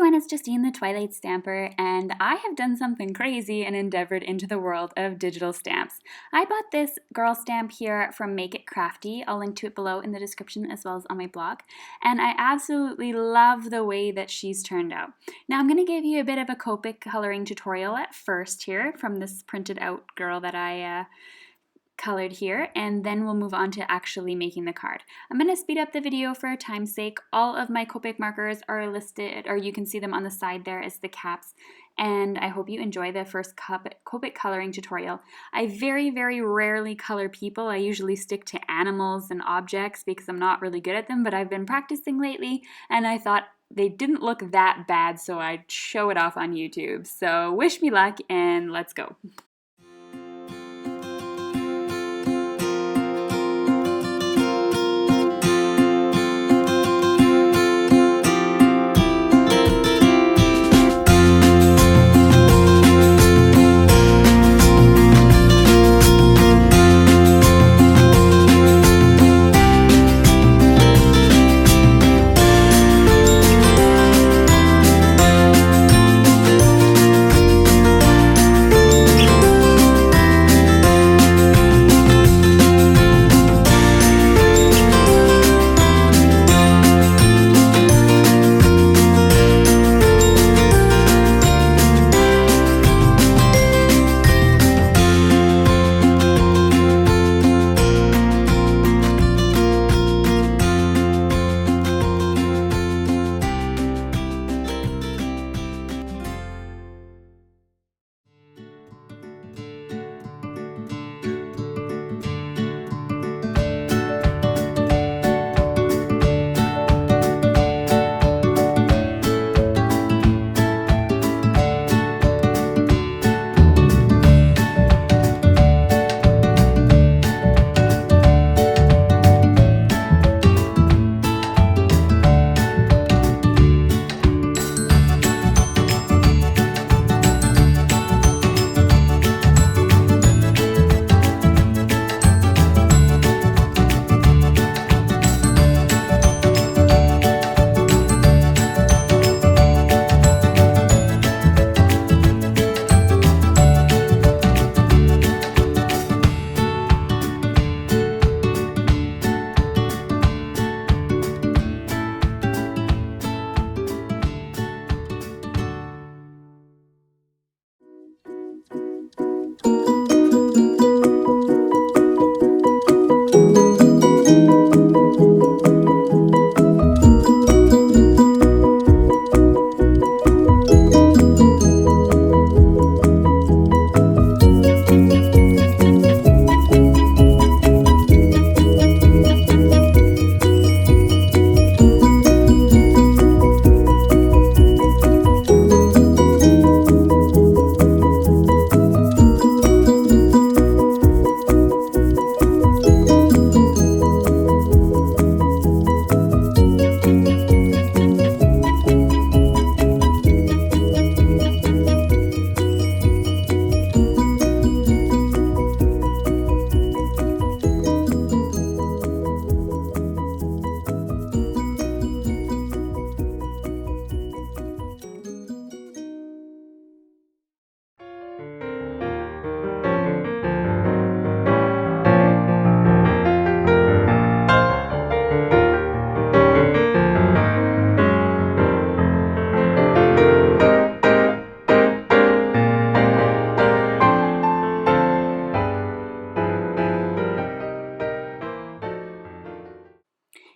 everyone, it's Justine the Twilight Stamper, and I have done something crazy and endeavored into the world of digital stamps. I bought this girl stamp here from Make It Crafty. I'll link to it below in the description as well as on my blog. And I absolutely love the way that she's turned out. Now I'm going to give you a bit of a Copic coloring tutorial at first here from this printed out girl that I colored here, and then we'll move on to actually making the card. I'm going to speed up the video for time's sake. All of my Copic markers are listed, or you can see them on the side there as the caps, and I hope you enjoy the first Copic coloring tutorial. I very rarely color people. I usually stick to animals and objects because I'm not really good at them, but I've been practicing lately and I thought they didn't look that bad, so I'd show it off on YouTube. So wish me luck and let's go.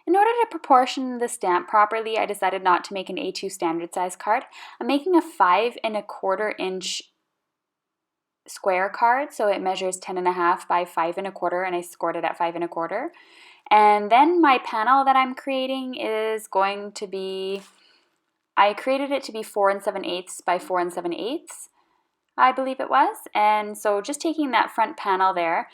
In order to proportion the stamp properly, I decided not to make an A2 standard size card. I'm making a 5¼ inch square card, so it measures 10½ by 5¼ and I scored it at 5¼ And then my panel that I'm creating is going to be, I created it to be 4�7/8 by 4�7/8, I believe it was. And so just taking that front panel there,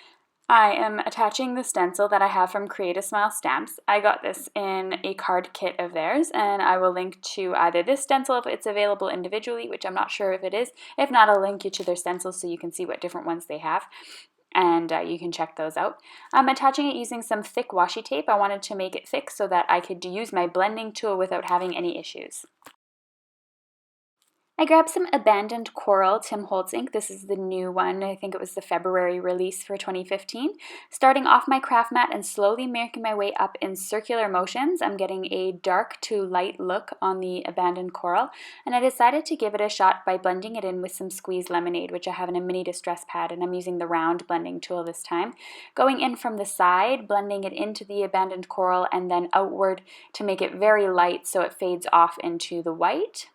I am attaching the stencil that I have from Create a Smile Stamps. I got this in a card kit of theirs, and I will link to either this stencil if it's available individually, which I'm not sure if it is. If not, I'll link you to their stencils so you can see what different ones they have, and you can check those out. I'm attaching it using some thick washi tape. I wanted to make it thick so that I could use my blending tool without having any issues. I grabbed some Abandoned Coral Tim Holtz ink. This is the new one. I think it was the February release for 2015. Starting off my craft mat and slowly making my way up in circular motions, I'm getting a dark to light look on the Abandoned Coral, and I decided to give it a shot by blending it in with some squeezed lemonade, which I have in a mini distress pad, and I'm using the round blending tool this time. Going in from the side, blending it into the Abandoned Coral, and then outward to make it very light so it fades off into the white.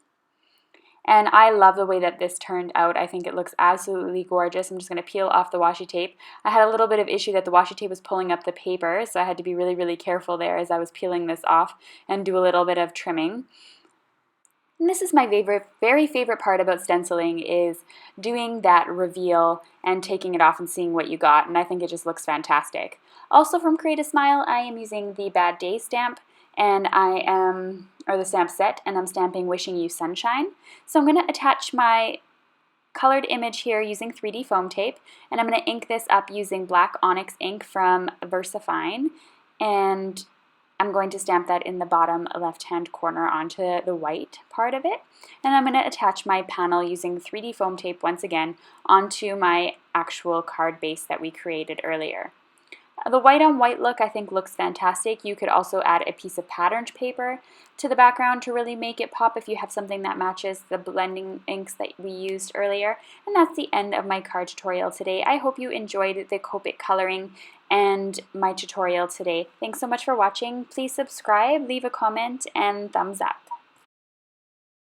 And I love the way that this turned out. I think it looks absolutely gorgeous. I'm just going to peel off the washi tape. I had a little bit of issue that the washi tape was pulling up the paper, so I had to be really, really careful there as I was peeling this off and do a little bit of trimming. And this is my very favorite part about stenciling, is doing that reveal and taking it off and seeing what you got, and I think it just looks fantastic. Also from Create a Smile, I am using the Bad Day stamp, and or the stamp set, and I'm stamping Wishing You Sunshine. So I'm going to attach my colored image here using 3D foam tape, and I'm going to ink this up using black onyx ink from VersaFine, and I'm going to stamp that in the bottom left-hand corner onto the white part of it. And I'm going to attach my panel using 3D foam tape once again onto my actual card base that we created earlier. The white on white look I think looks fantastic. You could also add a piece of patterned paper to the background to really make it pop if you have something that matches the blending inks that we used earlier. And that's the end of my card tutorial today. I hope you enjoyed the Copic coloring and my tutorial today. Thanks so much for watching. Please subscribe, leave a comment, and thumbs up.